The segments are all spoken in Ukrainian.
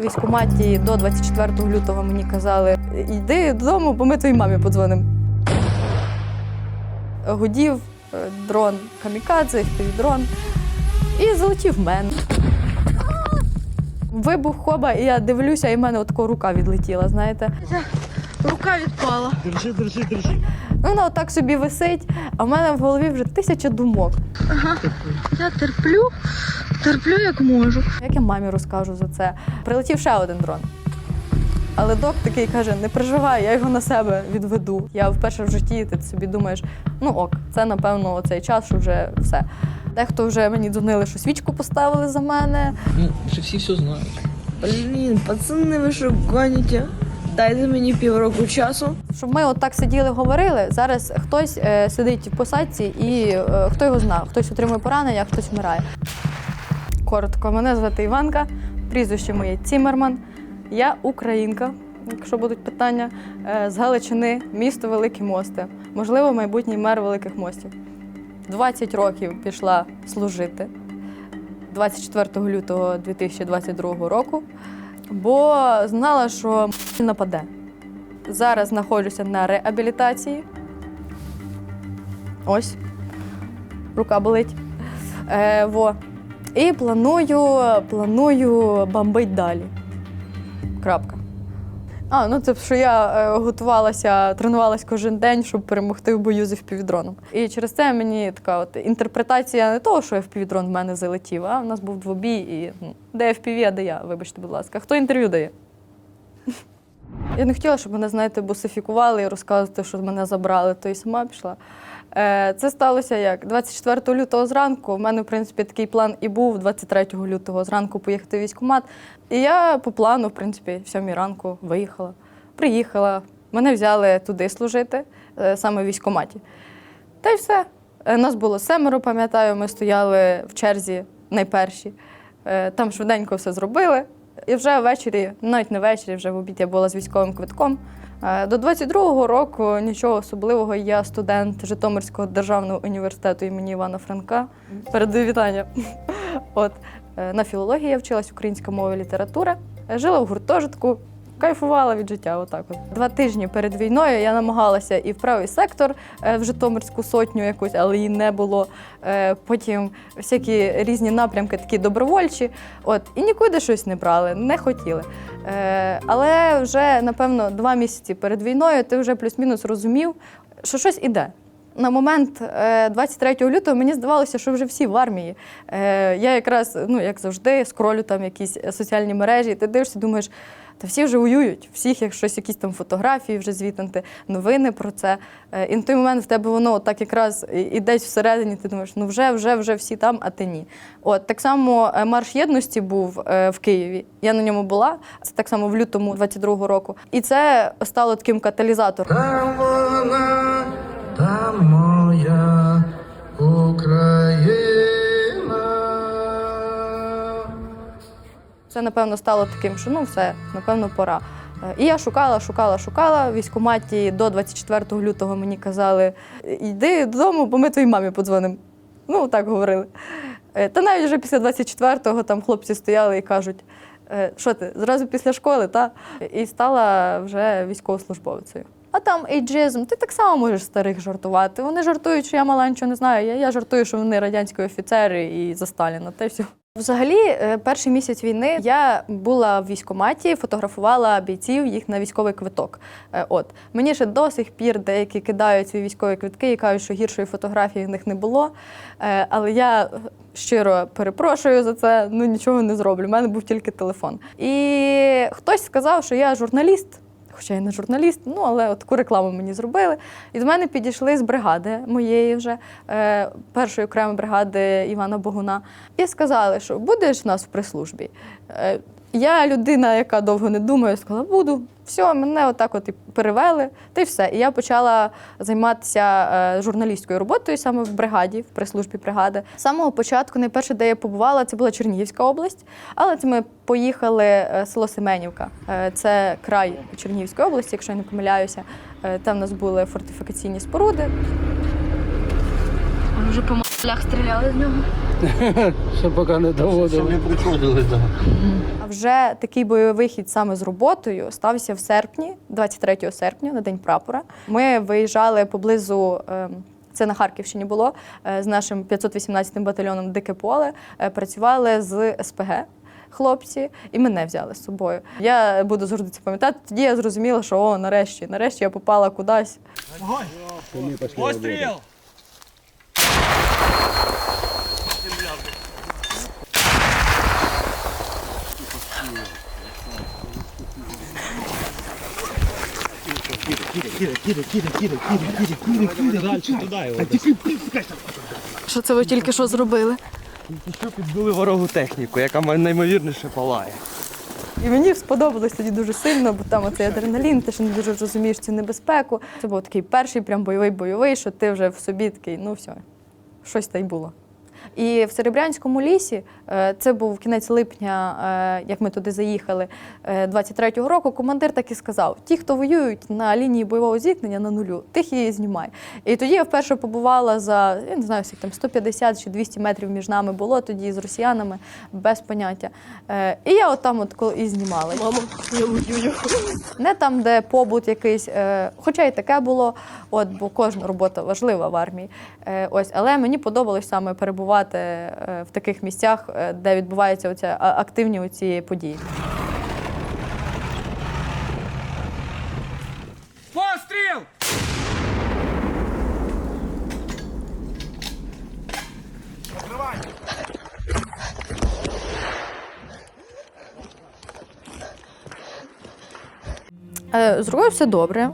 В військкоматі до 24 лютого мені казали, йди додому, бо ми твоїй мамі подзвонимо. Гудів дрон камікадзе, FPV-дрон і залетів в мене. Вибух хоба, і я дивлюся, і в мене отако рука відлетіла, знаєте. Рука відпала. Держи. Ну, вона отак собі висить, а в мене в голові вже 1000 думок. Ага, я терплю як можу. Як я мамі розкажу за це? Прилетів ще один дрон. Але док такий каже, не переживай, я його на себе відведу. Я вперше в житті, ти собі думаєш, ну ок, це напевно оцей час, що вже все. Дехто вже мені дзвонили, що свічку поставили за мене. Ну, вже всі все знають. Блін, пацани, ви що гоніте? Дайте мені півроку часу. Щоб ми отак сиділи, говорили, зараз хтось сидить в посадці і хто його знає, хтось отримує поранення, а хтось вмирає. Коротко, мене звати Іванка, прізвище моє Цімерман. Я українка, якщо будуть питання, з Галичини, місто Великі Мости. Можливо, майбутній мер Великих Мостів. 20 років пішла служити 24 лютого 2022 року, бо знала, що нападе. Зараз знаходжуся на реабілітації. Ось, рука болить. І планую бомбити далі. Крапка. Це що я готувалася, тренувалася кожен день, щоб перемогти в бою з FPV-дроном. І через це мені така от інтерпретація не того, що FPV-дрон в мене залетів, а в нас був двобій і де FPV, а де я, вибачте, будь ласка. Хто інтерв'ю дає? Я не хотіла, щоб мене, знаєте, босифікували і розказувати, що мене забрали, то і сама пішла. Це сталося як? 24 лютого зранку, в мене, в принципі, такий план і був 23 лютого зранку поїхати в військкомат. І я по плану, в принципі, в 7 ранку виїхала. Приїхала, мене взяли туди служити, саме в військкоматі. Та й все. Нас було 7, пам'ятаю, ми стояли в черзі найперші. Там швиденько все зробили. І вже ввечері, навіть не ввечері, вже в обід я була з військовим квитком. До 22-го року нічого особливого, я студент Житомирського державного університету імені Івана Франка. Передаю вітання. На філології я вчилась, українська мова і література. Жила в гуртожитку, кайфувала від життя. 2 тижні перед війною я намагалася і в правий сектор, в Житомирську сотню якусь, але її не було. Потім всякі різні напрямки, такі добровольчі. І нікуди щось не брали, не хотіли. Але вже, напевно, 2 місяці перед війною ти вже плюс-мінус розумів, що щось іде. На момент 23 лютого мені здавалося, що вже всі в армії. Я якраз, як завжди, скролю там якісь соціальні мережі, і ти дивишся, думаєш, та всі вже воюють, всіх якісь там фотографії вже звітнути, новини про це. І на той момент в тебе воно так якраз і десь всередині, ти думаєш, вже всі там, а ти ні. Так само марш єдності був в Києві, я на ньому була, це так само в лютому 22-го року. І це стало таким каталізатором. Там моя Україна. Це, напевно, стало таким, що все, напевно, пора. І я шукала. В військкоматі до 24 лютого мені казали, йди додому, бо ми твоїй мамі подзвонимо. Так говорили. Та навіть вже після 24-го там хлопці стояли і кажуть, що ти, зразу після школи, та? І стала вже військовослужбовцею. А там ейджизм, ти так само можеш старих жартувати. Вони жартують, що я мала нічого не знаю. Я жартую, що вони радянські офіцери і за Сталіна, та й все. Взагалі, перший місяць війни я була в військкоматі, фотографувала бійців, їх на військовий квиток. Мені ще до сих пір деякі кидають свої військові квитки і кажуть, що гіршої фотографії в них не було. Але я щиро перепрошую за це, нічого не зроблю. У мене був тільки телефон. І хтось сказав, що я журналіст. Хоча я не журналіст, але таку рекламу мені зробили. І до мене підійшли з бригади моєї вже, першої окремої бригади Івана Богуна, і сказали, що будеш в нас в прес-службі. Я людина, яка довго не думає, сказала, буду. Все, мене і перевели, та й все. І я почала займатися журналістською роботою саме в бригаді, в прес-службі бригади. З самого початку, найперше, де я побувала, це була Чернігівська область, але це ми поїхали село Семенівка. Це край Чернігівської області, якщо я не помиляюся. Там у нас були фортифікаційні споруди. Вже Шлях стріляли з нього. Ще поки не доводили. Не приходили, так. А вже такий бойовий вихід саме з роботою стався в серпні, 23 серпня, на День прапора. Ми виїжджали поблизу, це на Харківщині було, з нашим 518-м батальйоном «Дике поле», працювали з СПГ. Хлопці, і мене взяли з собою. Я буду завжди це пам'ятати. Тоді я зрозуміла, що нарешті я попала кудись. Постріл! Що це ви тільки що зробили? Що підбили ворогу техніку, яка наймовірніше палає. І мені сподобалось тоді дуже сильно, бо там оцей адреналін, ти ще не дуже розумієш цю небезпеку. Це був такий перший прям бойовий, що ти вже в собі такий, ну все, щось та й було. І в Серебрянському лісі, це був кінець липня, як ми туди заїхали, 23-го року, командир так і сказав: ті, хто воюють на лінії бойового зіткнення на нулю, тих її знімай. І тоді я вперше побувала за, я не знаю, там 150 чи 200 метрів між нами було тоді з росіянами, без поняття. І я отам і знімала. Мама, я воюю. Не там, де побут якийсь, хоча і таке було, бо кожна робота важлива в армії. Але мені подобалось саме перебувати в таких місцях, де відбуваються активні оці події. Постріл! З рукою все добре.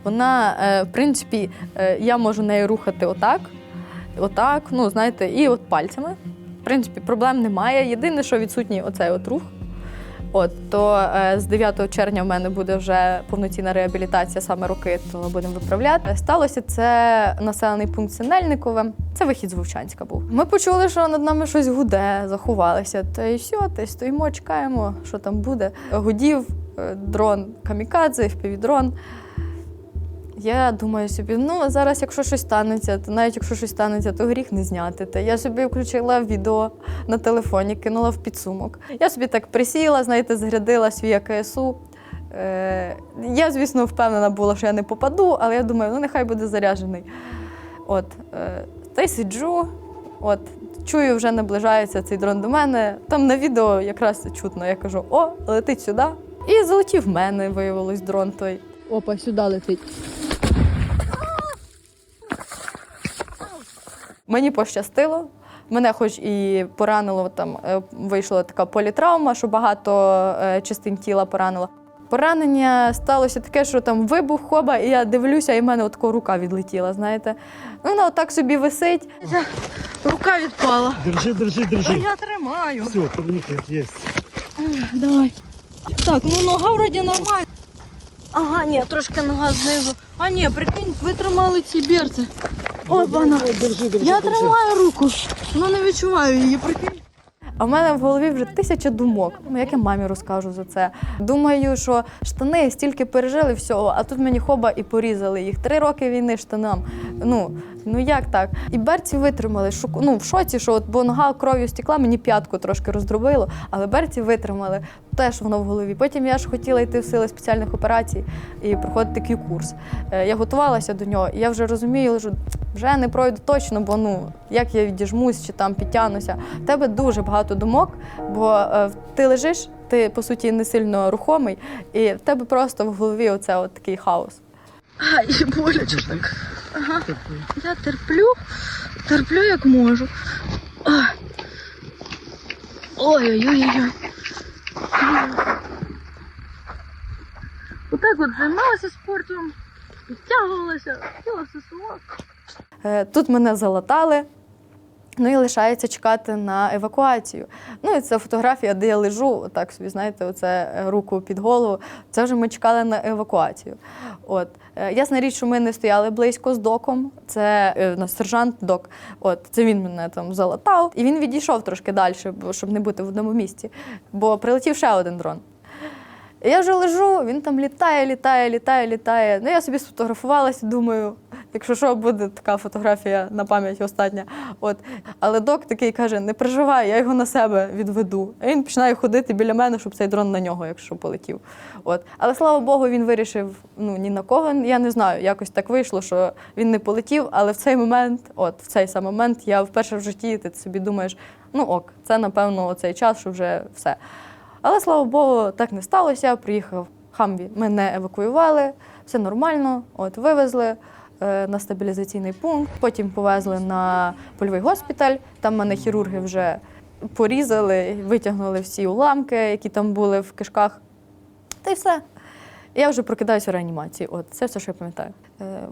Вона, в принципі, я можу нею рухати отак, ну, знаєте, і пальцями. В принципі, проблем немає. Єдине, що відсутній оцей рух. То з 9 червня в мене буде вже повноцінна реабілітація саме руки, то будемо виправляти. Сталося це населений пункт Синельникове. Це вихід з Вовчанська був. Ми почули, що над нами щось гуде, заховалися. Та й все, та й стоїмо, чекаємо, що там буде. Гудів дрон камікадзе, FPV-дрон. Я думаю собі, зараз, якщо щось станеться, то навіть якщо щось станеться, то гріх не зняти. Та я собі включила відео на телефоні, кинула в підсумок. Я собі так присіла, знаєте, згрядила свій АКСУ. Я, звісно, впевнена була, що я не попаду, але я думаю, нехай буде заряджений. Та й сиджу, чую, вже наближається цей дрон до мене. Там на відео якраз чутно, я кажу: летить сюди. І залетів в мене, виявилось, дрон той. Опа, сюди летить. Мені пощастило. Мене хоч і поранило, там вийшла така політравма, що багато частин тіла поранило. Поранення сталося таке, що там вибух, хоба, і я дивлюся, і в мене рука відлетіла, знаєте. Вона отак собі висить. Рука відпала. Держи. Я тримаю. Все, турнікет є. Давай. Так, нога вроді нормальна. Ага, ні, трошки нога знизу. А ні, прикинь, витримали ці берці. Вона. Я тримаю руку, але не відчуваю її, прикинь. А в мене в голові вже 1000 думок. Як я мамі розкажу за це. Думаю, що штани стільки пережили всього, а тут мені хоба і порізали їх. 3 роки війни штанам. Ну як так? І берці витримали. В шоці, бо нога кров'ю стекла, мені п'ятку трошки роздробило, але берці витримали. Теж воно в голові. Потім я ж хотіла йти в сили спеціальних операцій і проходити Q-курс. Я готувалася до нього, і я вже розумію, що вже не пройду точно, бо як я відіжмусь чи там підтягнуся. В тебе дуже багато думок, бо ти лежиш, ти, по суті, не сильно рухомий, і в тебе просто в голові такий хаос. Ай, боляче так. Ага. Я терплю як можу. Ой-ой-ой. Отак займалася спортом, підтягувалася, хотіла все село. Тут мене залатали. І лишається чекати на евакуацію. І це фотографія, де я лежу, так собі, знаєте, руку під голову. Це вже ми чекали на евакуацію. Ясна річ, що ми не стояли близько з доком. Це сержант док. Це він мене там залатав. І він відійшов трошки далі, щоб не бути в одному місці. Бо прилетів ще один дрон. Я вже лежу, він там літає. Я собі сфотографувалася, думаю, Якщо що, буде така фотографія на пам'ять остання. От. Але док такий каже, не переживай, я його на себе відведу. І він починає ходити біля мене, щоб цей дрон на нього, якщо полетів. От. Але, слава Богу, він вирішив, ні на кого, я не знаю, якось так вийшло, що він не полетів, але в цей момент, в цей сам момент, я вперше в житті, ти собі думаєш, ок, це, напевно, цей час, що вже все. Але, слава Богу, так не сталося, приїхав Хамві, мене евакуювали, все нормально, вивезли на стабілізаційний пункт, потім повезли на польовий госпіталь, там мене хірурги вже порізали, витягнули всі уламки, які там були в кишках, та й все. Я вже прокидаюся в реанімації, це все, що я пам'ятаю.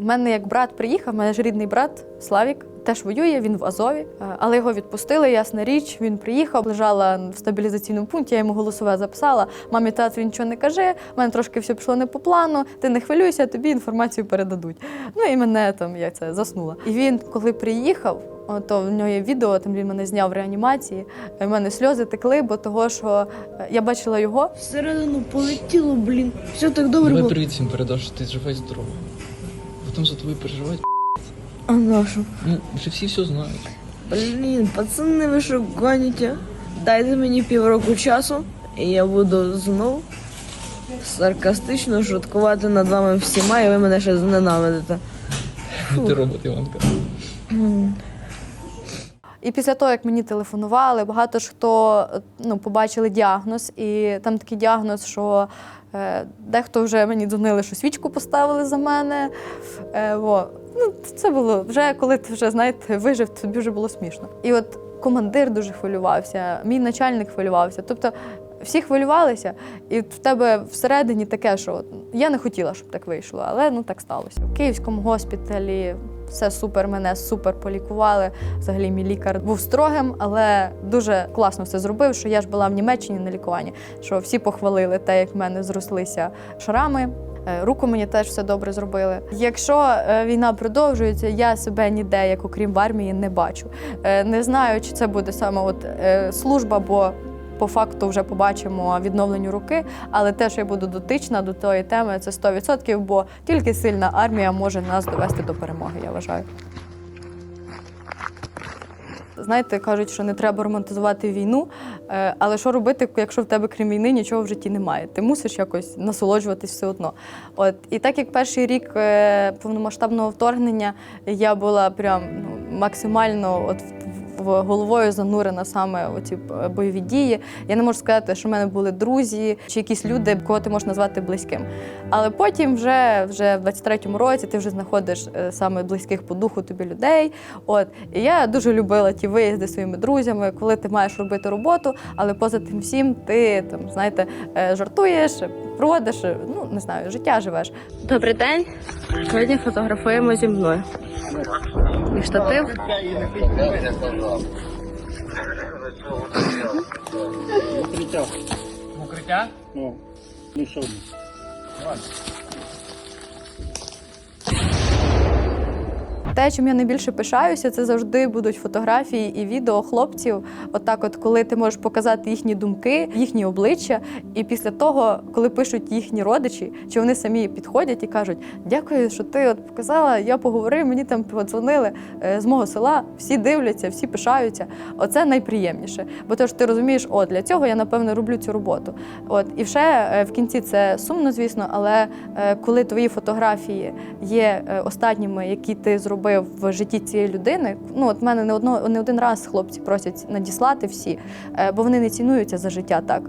У мене як брат приїхав, у мене ж рідний брат Славік, теж воює, він в Азові, але його відпустили, ясна річ, він приїхав, лежала в стабілізаційному пункті, я йому голосове записала, мамі, тату, нічого не кажи, в мене трошки все пішло не по плану, ти не хвилюйся, тобі інформацію передадуть. І мене я заснула. І він, коли приїхав, то в нього є відео, там він мене зняв в реанімації, в мене сльози текли, бо того, що я бачила його. Всередину полетіло, блін. Все так добре Давай було. привіт всім передаш, що ти жива і здорова. Потім за тобою переживають. А нашу? Вже всі все знають. Блін, пацани, ви що гоніте? Дайте мені півроку часу, і я буду знов саркастично шуткувати над вами всіма, і ви мене ще зненавидите. Ти робот, Іванка. І після того, як мені телефонували, багато ж хто побачили діагноз, і там такий діагноз, що дехто вже мені дзвонили, що свічку поставили за мене. Це було вже, коли ти вже, знаєте, вижив, тобі вже було смішно. І командир дуже хвилювався, мій начальник хвилювався. Тобто всі хвилювалися, і в тебе всередині таке, що я не хотіла, щоб так вийшло, але так сталося. В Київському госпіталі все супер, мене супер полікували. Взагалі мій лікар був строгим, але дуже класно все зробив, що я ж була в Німеччині на лікуванні, що всі похвалили те, як в мене зрослися шрами. Руку мені теж все добре зробили. Якщо війна продовжується, я себе ніде, як окрім в армії, не бачу. Не знаю, чи це буде саме служба, бо по факту вже побачимо відновленню руки, але те, що я буду дотична до тої теми, це 100%, бо тільки сильна армія може нас довести до перемоги, я вважаю. Знаєте, кажуть, що не треба романтизувати війну, але що робити, якщо в тебе крім війни нічого в житті немає? Ти мусиш якось насолоджуватись все одно. І так як перший рік повномасштабного вторгнення я була прям максимально головою занурена саме у ці бойові дії. Я не можу сказати, що в мене були друзі чи якісь люди, кого ти можеш назвати близьким. Але потім вже в 23-му році ти вже знаходиш саме близьких по духу тобі людей. І я дуже любила ті виїзди зі своїми друзями, коли ти маєш робити роботу, але поза тим всім ти жартуєш, проводиш, не знаю, життя живеш. Добрий день. Сьогодні фотографуємо зі мною. І штатив. Укриття? Ну що? Те, чим я найбільше пишаюся, це завжди будуть фотографії і відео хлопців. Коли ти можеш показати їхні думки, їхні обличчя. І після того, коли пишуть їхні родичі, чи вони самі підходять і кажуть: дякую, що ти показала, я поговорив, мені там подзвонили з мого села, всі дивляться, всі пишаються. Оце найприємніше. Бо то ж ти розумієш, для цього я, напевно, роблю цю роботу. І ще в кінці це сумно, звісно, але коли твої фотографії є останніми, які ти зробив в житті цієї людини, в мене не один раз хлопці просять надіслати всі, бо вони не цінуються за життя так.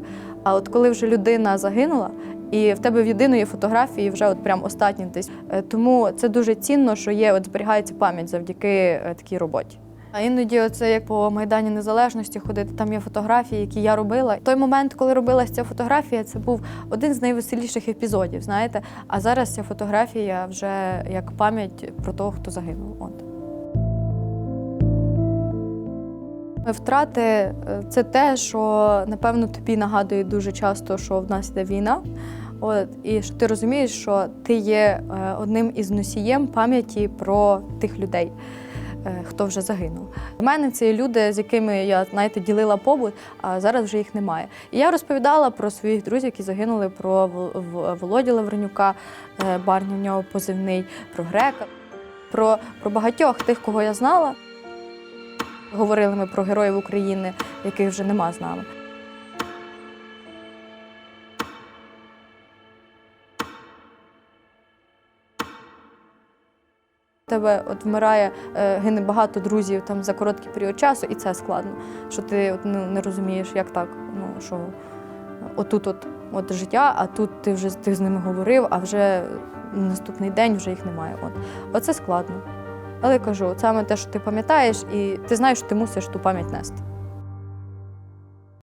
А коли вже людина загинула, і в тебе в єдиної фотографії вже прям останні десь. Тому це дуже цінно, що зберігається пам'ять завдяки такій роботі. А іноді як по Майдані Незалежності ходити, там є фотографії, які я робила. Той момент, коли робилася ця фотографія, це був один з найвеселіших епізодів, знаєте. А зараз ця фотографія вже як пам'ять про того, хто загинув. Втрати – це те, що, напевно, тобі нагадує дуже часто, що в нас йде війна. І що ти розумієш, що ти є одним із носієм пам'яті про тих людей, хто вже загинув. У мене це люди, з якими я, ділила побут, а зараз вже їх немає. І я розповідала про своїх друзів, які загинули, про Володю Лавренюка, Барню, в нього позивний, про Грека. про багатьох тих, кого я знала. Говорили ми про героїв України, яких вже нема з нами. Тебе от вмирає, гине багато друзів там за короткий період часу, і це складно. Що ти от, не розумієш, як так, що отут от життя, а тут ти з ними говорив, а вже наступний день вже їх немає. Оце складно. Але я кажу, саме те, що ти пам'ятаєш, і ти знаєш, що ти мусиш ту пам'ять нести.